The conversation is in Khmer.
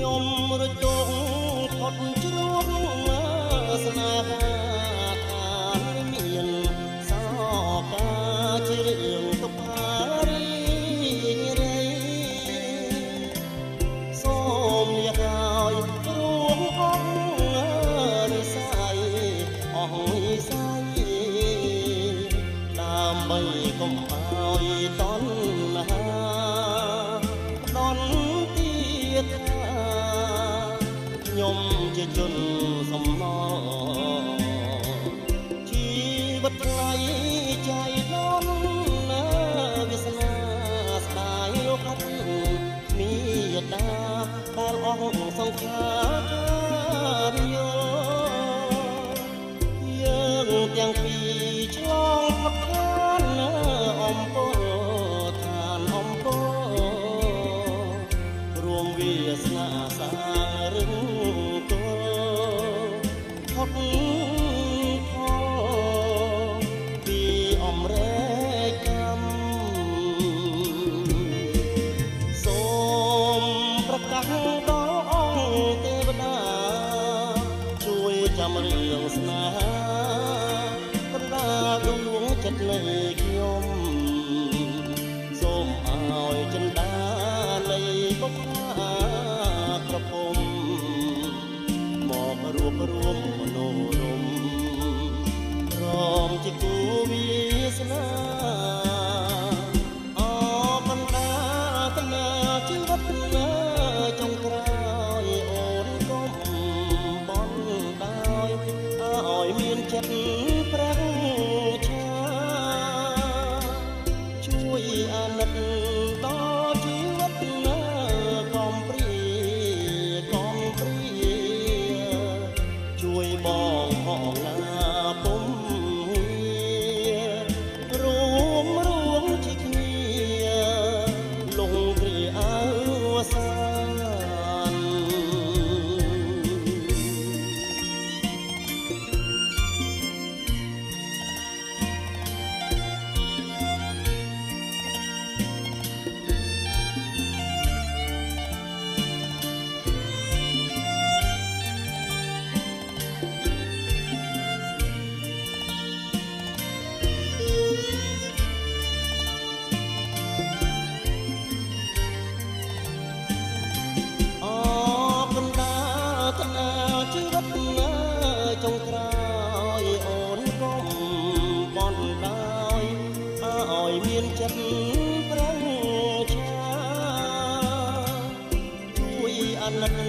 ខ្ញុំរជុំផុតជ្រួងស្នេហាខានមានសោកាជារឿងទុក្ខារីរៃសូមលះហើយរួងអស់និស័យអស់និស័យដើម្បីកុំឲ្យតណ្ហាដន់ទៀតខ្ញុំជាជនសំណជីវិតថ្លៃចៃដន្យវាសនាស្ដាយលោកអត់មានតាដែលអស់សង្ខារយើងទាំងពីរឆ្លងផុតខានអំពើឋានអំពើរួមវាសនាសាងរឹងទល់ផុតផលពីអំរែកកម្មសូមប្រកាសដល់អង្គទេវតាជួយចាំរឿងស្នេហាបណ្ដាដួងចិត្តនៃខ្ញុំសូមឲ្យចិន្តានៃបុព្វាប្រពំមករួបរួមមនោរម្យព្រមជាគូវាសនាអបណ្ដាកណាជីវិតណាចុងក្រោយអូនកុំបន់ដោយឲ្យមានចិត្តប្រាំងឆាជួយអាណិតដល់ជីវិតណាកំព្រាកំព្រាជួយបងផងណាពុំរួមជាគ្នាលងព្រាអើសានជីវិតណាចុងក្រោយអូនកុំបន់ដោយឲ្យមានចិត្តប្រាំងឆាជួយអាណិត